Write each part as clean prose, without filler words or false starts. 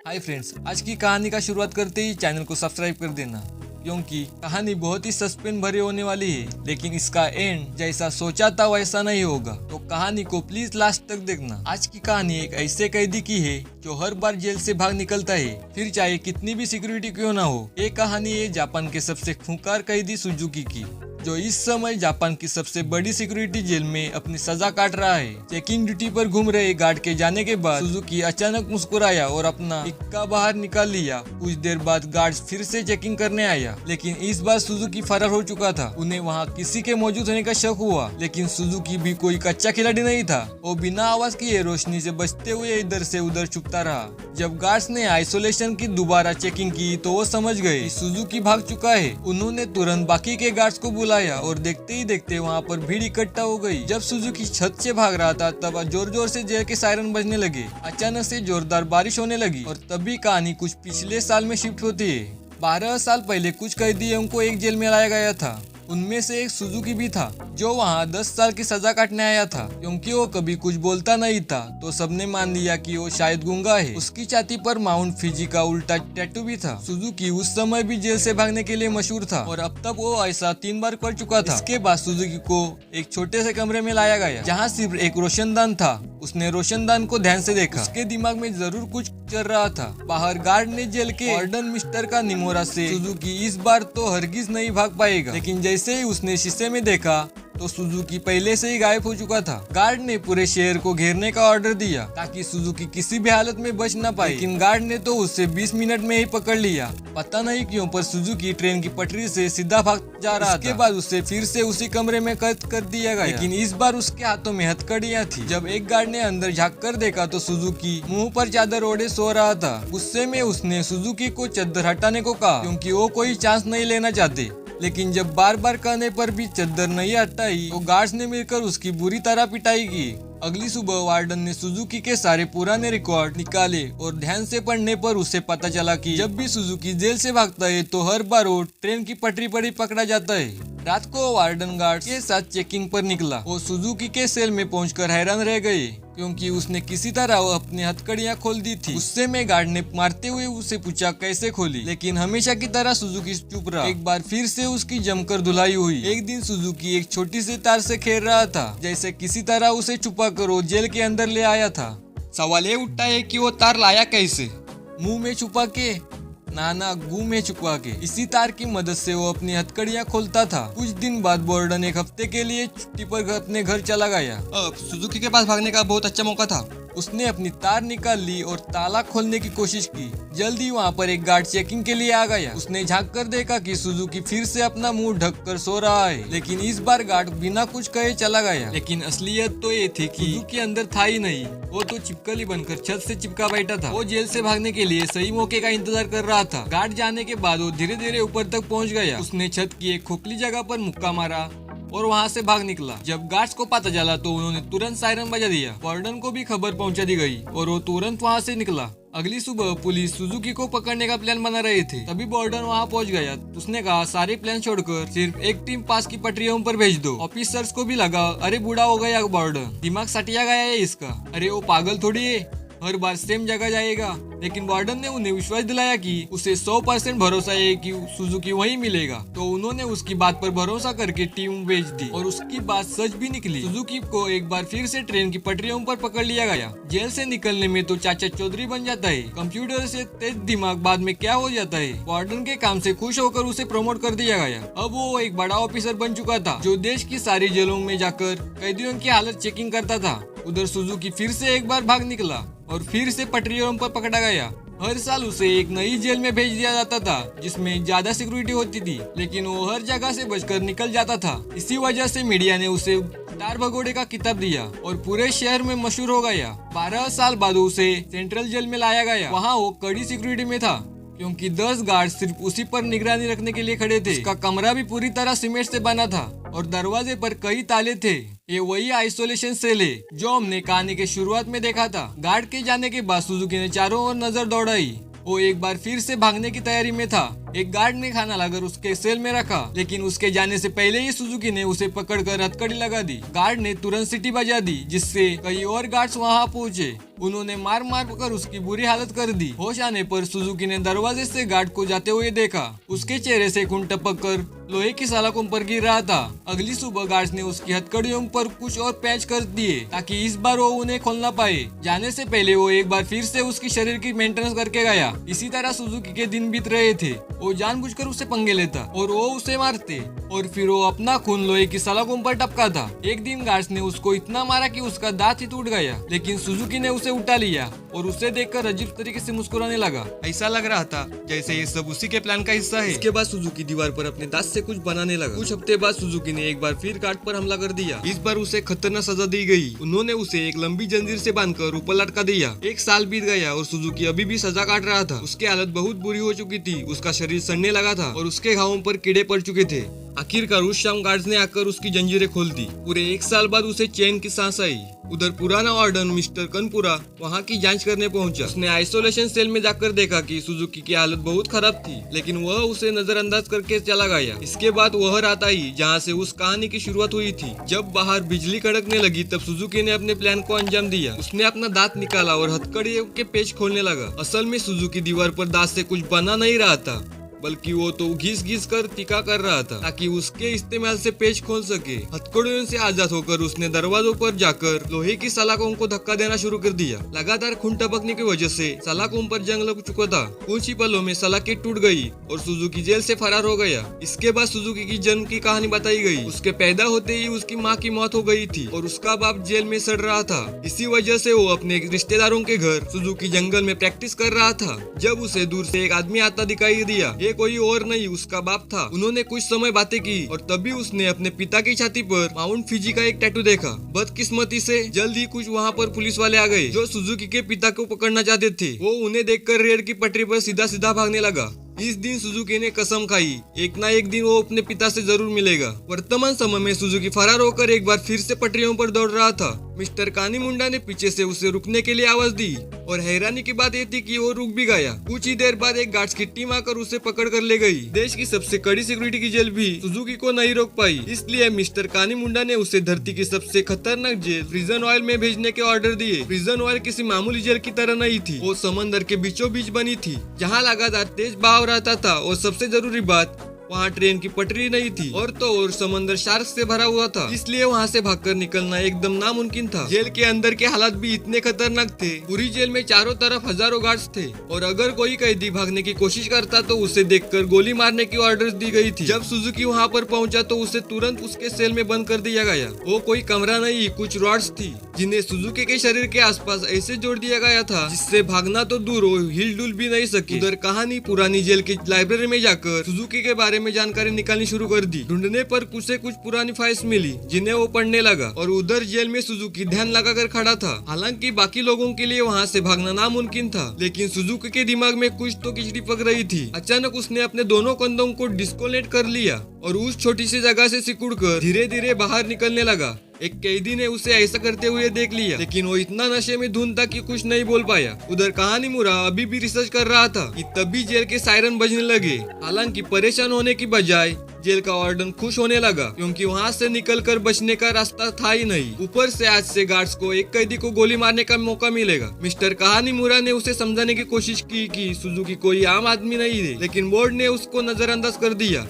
Hi friends, आज की कहानी का शुरुआत करते ही चैनल को सब्सक्राइब कर देना क्योंकि कहानी बहुत ही सस्पेंस भरी होने वाली है। लेकिन इसका एंड जैसा सोचा था वैसा नहीं होगा, तो कहानी को प्लीज लास्ट तक देखना। आज की कहानी एक ऐसे कैदी की है जो हर बार जेल से भाग निकलता है, फिर चाहे कितनी भी सिक्योरिटी क्यों ना हो। ये कहानी है जापान के सबसे खूंखार कैदी सुजुकी की, जो इस समय जापान की सबसे बड़ी सिक्योरिटी जेल में अपनी सजा काट रहा है। चेकिंग ड्यूटी पर घूम रहे गार्ड के जाने के बाद सुजुकी अचानक मुस्कुराया और अपना इक्का बाहर निकाल लिया। कुछ देर बाद गार्ड फिर से चेकिंग करने आया, लेकिन इस बार सुजुकी फरार हो चुका था। उन्हें वहाँ किसी के मौजूद होने का शक हुआ, लेकिन सुजुकी भी कोई कच्चा खिलाड़ी नहीं था। वो बिना आवाज किए रोशनी से बचते हुए इधर से उधर छुपता रहा। जब गार्ड्स ने आइसोलेशन की दोबारा चेकिंग की तो वो समझ गए कि सुजुकी भाग चुका है। उन्होंने तुरंत बाकी के गार्ड्स को बुलाया और देखते ही देखते वहाँ पर भीड़ इकट्ठा हो गई। जब सुजुकी छत से भाग रहा था तब जोर जोर से जेल के सायरन बजने लगे। अचानक से जोरदार बारिश होने लगी और तभी कहानी कुछ पिछले साल में शिफ्ट होती है। 12 साल पहले कुछ कैदियों को एक जेल में लाया गया था। उनमें से एक सुजुकी भी था, जो वहाँ 10 साल की सजा काटने आया था। क्योंकि वो कभी कुछ बोलता नहीं था तो सबने मान लिया कि वो शायद गूंगा है। उसकी छाती पर माउंट फिजी का उल्टा टैटू भी था। सुजुकी उस समय भी जेल से भागने के लिए मशहूर था और अब तक वो ऐसा 3 बार कर चुका था। इसके बाद सुजुकी को एक छोटे से कमरे में लाया गया, जहाँ सिर्फ एक रोशनदान था। उसने रोशनदान को ध्यान से देखा। उसके दिमाग में जरूर कुछ चल रहा था। बाहर गार्ड ने जेल के वार्डन मिस्टर का निमोरा से सुजुकी इस बार तो हरगिज नहीं भाग पाएगा। लेकिन जैसे ही उसने शीशे में देखा तो सुजुकी पहले से ही गायब हो चुका था। गार्ड ने पूरे शहर को घेरने का ऑर्डर दिया ताकि सुजुकी किसी भी हालत में बच न पाए, लेकिन गार्ड ने तो उसे 20 मिनट में ही पकड़ लिया। पता नहीं क्यों पर सुजुकी ट्रेन की पटरी से सीधा भाग जा रहा था। इसके बाद उसे फिर से उसी कमरे में कैद कर दिया गया, लेकिन इस बार उसके हाथों में हथकड़ियां थी। जब एक गार्ड ने अंदर झाँक कर देखा तो सुजुकी मुंह पर चादर ओढ़े सो रहा था। गुस्से में उसने सुजुकी को चादर हटाने को कहा, क्योंकि वो कोई चांस नहीं लेना चाहते। लेकिन जब बार बार कहने पर भी चादर नहीं हटाई तो गार्ड्स ने मिलकर उसकी बुरी तरह पिटाई की। अगली सुबह वार्डन ने सुजुकी के सारे पुराने रिकॉर्ड निकाले और ध्यान से पढ़ने पर उसे पता चला कि जब भी सुजुकी जेल से भागता है तो हर बार वो ट्रेन की पटरी पर ही पकड़ा जाता है। रात को वार्डन गार्ड के साथ चेकिंग पर निकला। वो सुजुकी के सेल में पहुंचकर हैरान रह गए, क्योंकि उसने किसी तरह अपनी हथकड़ियां खोल दी थी। गुस्से में गार्ड ने मारते हुए उसे पूछा कैसे खोली, लेकिन हमेशा की तरह सुजुकी चुप रहा। एक बार फिर से उसकी जमकर धुलाई हुई। एक दिन सुजुकी एक छोटी सी तार से खेल रहा था, जैसे किसी तरह उसे छुपा कर वो जेल के अंदर ले आया था। सवाल ये उठता है कि वो तार लाया कैसे? मुंह में छुपा के? ना, गू में छुपा के। इसी तार की मदद से वो अपनी हथकड़ियां खोलता था। कुछ दिन बाद वार्डन एक हफ्ते के लिए छुट्टी पर अपने घर चला गया। अब सुजुकी के पास भागने का बहुत अच्छा मौका था। उसने अपनी तार निकाल ली और ताला खोलने की कोशिश की। जल्दी वहाँ पर एक गार्ड चेकिंग के लिए आ गया। उसने झांक कर देखा कि सुजुकी फिर से अपना मुंह ढककर सो रहा है, लेकिन इस बार गार्ड बिना कुछ कहे चला गया। लेकिन असलियत तो ये थी कि सुजुकी अंदर था ही नहीं। वो तो चिपकली बनकर छत से चिपका बैठा था। वो जेल से भागने के लिए सही मौके का इंतजार कर रहा था। गार्ड जाने के बाद वो धीरे धीरे ऊपर तक पहुँच गया। उसने छत की एक खोखली जगह पर मुक्का मारा और वहाँ से भाग निकला। जब गार्ड्स को पता चला तो उन्होंने तुरंत सायरन बजा दिया। वार्डन को भी खबर पहुंचा दी गई और वो तुरंत वहाँ से निकला। अगली सुबह पुलिस सुजुकी को पकड़ने का प्लान बना रहे थे, तभी वार्डन वहाँ पहुँच गया। उसने कहा सारे प्लान छोड़कर सिर्फ एक टीम पास की पटरियों पर भेज दो। ऑफिसर्स को भी लगा अरे बूढ़ा हो गया वार्डन, दिमाग सटिया गया है इसका। अरे वो पागल थोड़ी है, हर बार सेम जगह जाएगा। लेकिन वार्डन ने उन्हें विश्वास दिलाया कि उसे 100% भरोसा है कि सुजुकी वहीं मिलेगा। तो उन्होंने उसकी बात पर भरोसा करके टीम भेज दी और उसकी बात सच भी निकली। सुजुकी को एक बार फिर से ट्रेन की पटरियों पर पकड़ लिया गया। जेल से निकलने में तो चाचा चौधरी बन जाता है, कंप्यूटर से तेज दिमाग बाद में क्या हो जाता है। वार्डन के काम से खुश होकर उसे प्रमोट कर दिया गया। अब वो एक बड़ा ऑफिसर बन चुका था, जो देश की सारी जेलों में जाकर कैदियों की हालत चेकिंग करता था। उधर सुजुकी फिर से एक बार भाग निकला और फिर से पटरियों पर पकड़ा गया। हर साल उसे एक नई जेल में भेज दिया जाता था, जिसमें ज्यादा सिक्योरिटी होती थी, लेकिन वो हर जगह से बचकर निकल जाता था। इसी वजह से मीडिया ने उसे स्टार भगोड़े का खिताब दिया और पूरे शहर में मशहूर हो गया। 12 साल बाद उसे सेंट्रल जेल में लाया गया। वहाँ वो कड़ी सिक्योरिटी में था, क्योंकि 10 गार्ड सिर्फ उसी पर निगरानी रखने के लिए खड़े थे। उसका कमरा भी पूरी तरह सीमेंट से बना था और दरवाजे पर कई ताले थे। ये वही आइसोलेशन सेल है जो हमने कहानी के शुरुआत में देखा था। गार्ड के जाने के बाद सुजुकी ने चारों ओर नजर दौड़ाई। वो एक बार फिर से भागने की तैयारी में था। एक गार्ड ने खाना लाकर उसके सेल में रखा, लेकिन उसके जाने से पहले ही सुजुकी ने उसे पकड़कर हथकड़ी लगा दी। गार्ड ने तुरंत सीटी बजा दी, जिससे कई और गार्ड्स वहां पहुंचे। उन्होंने मार मार कर उसकी बुरी हालत कर दी। होश आने पर सुजुकी ने दरवाजे से गार्ड को जाते हुए देखा। उसके चेहरे से खून टपक कर लोहे की सलाखों पर गिर रहा था। अगली सुबह गार्ड्स ने उसकी हथकड़ियों पर कुछ और पैच कर दिए ताकि इस बार वो उन्हें खोल ना पाए। जाने से पहले वो एक बार फिर से उसकी शरीर की मेंटेनेंस करके गया। इसी तरह सुजुकी के दिन बीत रहे थे। वो जानबूझकर उससे पंगे लेता और वो उसे मारते और फिर वो अपना खून लोहे की सलाखों पर टपका था। एक दिन गार्ड्स ने उसको इतना मारा कि उसका दांत ही टूट गया, लेकिन सुजुकी ने उसे उठा लिया और उसे देखकर अजीब तरीके से मुस्कुराने लगा। ऐसा लग रहा था जैसे ये सब उसी के प्लान का हिस्सा है। इसके बाद सुजुकी दीवार पर अपने दांत से कुछ बनाने लगा। कुछ हफ्ते बाद सुजुकी ने एक बार फिर गार्ड पर हमला कर दिया। इस बार उसे खतरनाक सजा दी गई। उन्होंने उसे एक लंबी जंजीर से बांधकर ऊपर लटका दिया। एक साल बीत गया और सुजुकी अभी भी सजा काट रहा था। उसकी हालत बहुत बुरी हो चुकी थी। उसका शरीर सड़ने लगा था और उसके घावों पर कीड़े पड़ चुके थे। आखिरकार उस शाम गार्ड्स ने आकर उसकी जंजीरें खोल दी। पूरे एक साल बाद उसे चैन की सांस आई। उधर पुराना वार्डन मिस्टर कनपुरा वहाँ की जांच करने पहुंचा। उसने आइसोलेशन सेल में जाकर देखा कि सुजुकी की हालत बहुत खराब थी, लेकिन वह उसे नजरअंदाज करके चला गया। इसके बाद वह रात आई जहाँ से उस कहानी की शुरुआत हुई थी। जब बाहर बिजली कड़कने लगी तब सुजुकी ने अपने प्लान को अंजाम दिया। उसने अपना दांत निकाला और हथकड़ियों के पेच खोलने लगा। असल में सुजुकी दीवार पर दांत से कुछ बना नहीं रहा था, बल्कि वो तो घिस घिस कर तीखा कर रहा था ताकि उसके इस्तेमाल से पेच खोल सके। हथकड़ियों से आजाद होकर उसने दरवाजों पर जाकर लोहे की सलाखों को धक्का देना शुरू कर दिया। लगातार खून टपकने की वजह से सलाखों पर जंग लग चुका था। कुछ ही पलों में सलाखें टूट गई और सुजुकी जेल से फरार हो गया। इसके बाद सुजुकी की जन्म की कहानी बताई गई। उसके पैदा होते ही उसकी माँ की मौत हो गई थी और उसका बाप जेल में सड़ रहा था। इसी वजह से वो अपने रिश्तेदारों के घर सुजुकी जंगल में प्रैक्टिस कर रहा था। जब उसे दूर से एक आदमी आता दिखाई दिया। ये कोई और नहीं उसका बाप था। उन्होंने कुछ समय बातें की और तभी उसने अपने पिता की छाती पर माउंट फिजी का एक टैटू देखा। बदकिस्मती से जल्द ही कुछ वहाँ पर पुलिस वाले आ गए जो सुजुकी के पिता को पकड़ना चाहते थे। वो उन्हें देखकर रेल की पटरी पर सीधा सीधा भागने लगा। इस दिन सुजुकी ने कसम खाई, एक ना एक दिन वो अपने पिता से जरूर मिलेगा। वर्तमान समय में सुजुकी फरार होकर एक बार फिर से पटरियों पर दौड़ रहा था। मिस्टर कानीमुंडा ने पीछे से उसे रुकने के लिए आवाज दी और हैरानी की बात यह थी कि वो रुक भी गया। कुछ ही देर बाद एक गार्ड्स की टीम आकर उसे पकड़ कर ले गई। देश की सबसे कड़ी सिक्योरिटी की जेल भी सुजुकी को नहीं रोक पाई। इसलिए मिस्टर कानीमुंडा ने उसे धरती की सबसे खतरनाक जेल प्रिजन ऑयल में भेजने के ऑर्डर दिए। प्रिजन ऑयल किसी मामूली जेल की तरह नहीं थी। वो समंदर के बीचों बीच बनी थी जहाँ लगातार तेज बहाव रहता था और सबसे जरूरी बात वहाँ ट्रेन की पटरी नहीं थी और तो और समंदर शार्क से भरा हुआ था। इसलिए वहाँ से भागकर निकलना एकदम नामुमकिन था। जेल के अंदर के हालात भी इतने खतरनाक थे। पूरी जेल में चारों तरफ हजारों गार्ड्स थे और अगर कोई कैदी भागने की कोशिश करता तो उसे देखकर गोली मारने की ऑर्डर दी गई थी। जब सुजुकी वहाँ पर पहुँचा तो उसे तुरंत उसके सेल में बंद कर दिया गया। वो कोई कमरा नहीं, कुछ रॉड्स थी जिन्हें सुजुकी के शरीर के आसपास ऐसे जोड़ दिया गया था जिससे भागना तो दूर हो हिल डुल भी नहीं सके। उधर कहानी पुरानी जेल की लाइब्रेरी में जाकर सुजुकी के बारे में जानकारी निकालनी शुरू कर दी। ढूंढने पर कुछ से कुछ पुरानी फाइल्स मिली जिन्हें वो पढ़ने लगा और उधर जेल में सुजुकी ध्यान लगाकर खड़ा था। हालांकि बाकी लोगों के लिए वहाँ से भागना नामुमकिन था, लेकिन सुजुकी के दिमाग में कुछ तो खिचड़ी पक रही थी। अचानक उसने अपने दोनों कंधों को डिस्कोनेट कर लिया और उस छोटी सी जगह से सिकुड़कर धीरे धीरे बाहर निकलने लगा। एक कैदी ने उसे ऐसा करते हुए देख लिया, लेकिन वो इतना नशे में धुंध था कि कुछ नहीं बोल पाया। उधर कहानीमुरा अभी भी रिसर्च कर रहा था कि तभी जेल के सायरन बजने लगे। हालांकि परेशान होने की बजाय जेल का वार्डन खुश होने लगा क्योंकि वहाँ से निकलकर बचने का रास्ता था ही नहीं। ऊपर से आज से गार्ड्स को एक कैदी को गोली मारने का मौका मिलेगा। मिस्टर कहानीमुरा ने उसे समझाने की कोशिश की कि सुजुकी कोई आम आदमी नहीं है, लेकिन बोर्ड ने उसको नजरअंदाज कर दिया।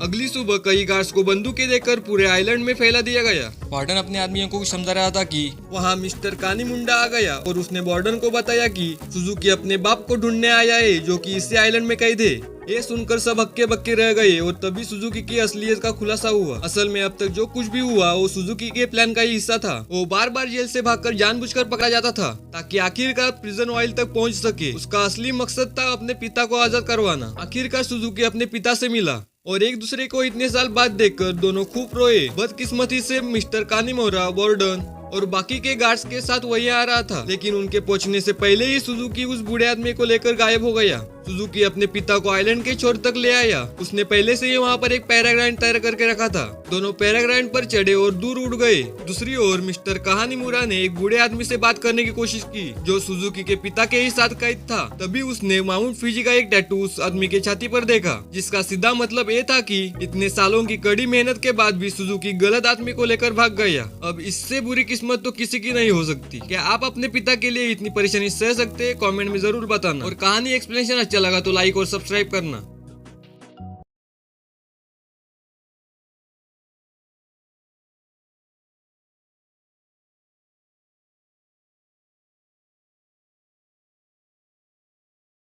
अगली सुबह कई गार्ड्स को बंदूकें देकर पूरे आइलैंड में फैला दिया गया। वार्डन अपने आदमियों को समझा रहा था कि वहाँ मिस्टर कानीमुंडा आ गया और उसने वार्डन को बताया कि सुजुकी अपने बाप को ढूंढने आया है जो कि इसी आइलैंड में कैद है। ये सुनकर सब हक्के बक्के रह गए और तभी सुजुकी की असलियत का खुलासा हुआ। असल में अब तक जो कुछ भी हुआ वो सुजुकी के प्लान का ही हिस्सा था। वो बार बार जेल से भागकर जानबूझकर पकड़ा जाता था ताकि आखिरकार प्रिजन ऑयल तक पहुंच सके। उसका असली मकसद था अपने पिता को आजाद करवाना। आखिरकार सुजुकी अपने पिता से मिला और एक दूसरे को इतने साल बाद देखकर दोनों खूब रोए। बदकिस्मती से मिस्टर कानीमुरा, वार्डन और बाकी के गार्ड्स के साथ वही आ रहा था, लेकिन उनके पहुंचने से पहले ही सुजुकी उस बूढ़े आदमी को लेकर गायब हो गया। सुजुकी अपने पिता को आइलैंड के छोर तक ले आया। उसने पहले से ही वहाँ पर एक पैराग्लाइड तैयार करके रखा था। दोनों पैराग्लाइड पर चढ़े और दूर उड़ गए। दूसरी ओर मिस्टर कहानीमुरा ने एक बूढ़े आदमी से बात करने की कोशिश की जो सुजुकी के पिता के ही साथ कैद था। तभी उसने माउंट फिजी का एक टैटू उस आदमी के छाती पर देखा, जिसका सीधा मतलब ये था कि इतने सालों की कड़ी मेहनत के बाद भी सुजुकी गलत आदमी को लेकर भाग गया। अब इससे बुरी किस्मत तो किसी की नहीं हो सकती। क्या आप अपने पिता के लिए इतनी परेशानी सह सकते हैं? कमेंट में जरूर बताना। और कहानी एक्सप्लेनेशन अच्छा लगा तो लाइक और सब्सक्राइब करना।